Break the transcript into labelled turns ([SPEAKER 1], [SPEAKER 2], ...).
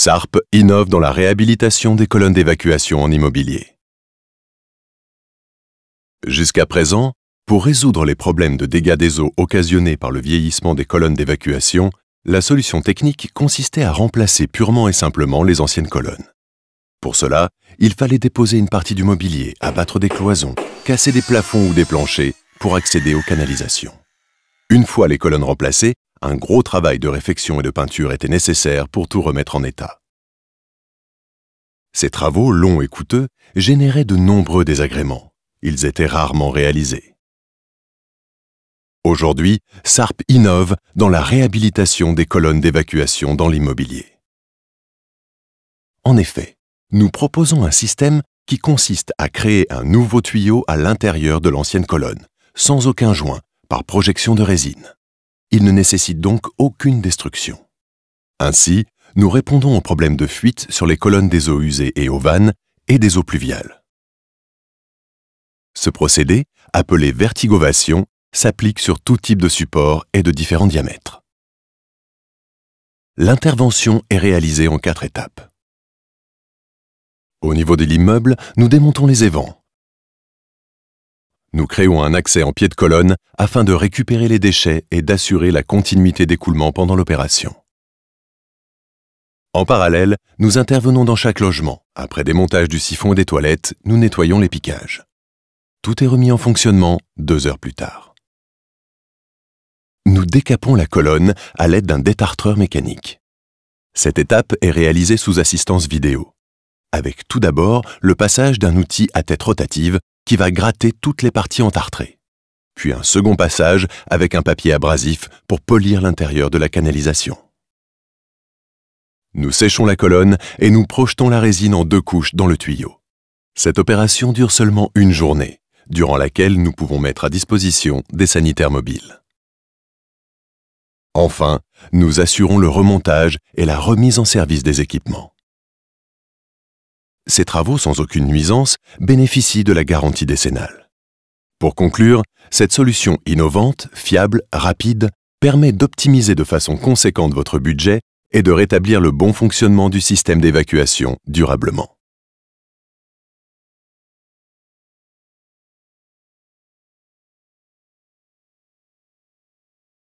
[SPEAKER 1] Sarp innove dans la réhabilitation des colonnes d'évacuation en immobilier. Jusqu'à présent, pour résoudre les problèmes de dégâts des eaux occasionnés par le vieillissement des colonnes d'évacuation, la solution technique consistait à remplacer purement et simplement les anciennes colonnes. Pour cela, il fallait déposer une partie du mobilier, abattre des cloisons, casser des plafonds ou des planchers pour accéder aux canalisations. Une fois les colonnes remplacées, un gros travail de réfection et de peinture était nécessaire pour tout remettre en état. Ces travaux, longs et coûteux, généraient de nombreux désagréments. Ils étaient rarement réalisés. Aujourd'hui, Sarp innove dans la réhabilitation des colonnes d'évacuation dans l'immobilier. En effet, nous proposons un système qui consiste à créer un nouveau tuyau à l'intérieur de l'ancienne colonne, sans aucun joint, par projection de résine. Il ne nécessite donc aucune destruction. Ainsi, nous répondons aux problèmes de fuite sur les colonnes des eaux usées et aux vannes et des eaux pluviales. Ce procédé, appelé vertigovation, s'applique sur tout type de support et de différents diamètres. L'intervention est réalisée en 4 étapes. Au niveau de l'immeuble, nous démontons les évents. Nous créons un accès en pied de colonne afin de récupérer les déchets et d'assurer la continuité d'écoulement pendant l'opération. En parallèle, nous intervenons dans chaque logement. Après démontage du siphon et des toilettes, nous nettoyons les piquages. Tout est remis en fonctionnement 2 heures plus tard. Nous décapons la colonne à l'aide d'un détartreur mécanique. Cette étape est réalisée sous assistance vidéo, avec tout d'abord le passage d'un outil à tête rotative qui va gratter toutes les parties entartrées, puis un second passage avec un papier abrasif pour polir l'intérieur de la canalisation. Nous séchons la colonne et nous projetons la résine en 2 couches dans le tuyau. Cette opération dure seulement 1 journée, durant laquelle nous pouvons mettre à disposition des sanitaires mobiles. Enfin, nous assurons le remontage et la remise en service des équipements. Ces travaux, sans aucune nuisance, bénéficient de la garantie décennale. Pour conclure, cette solution innovante, fiable, rapide, permet d'optimiser de façon conséquente votre budget et de rétablir le bon fonctionnement du système d'évacuation durablement.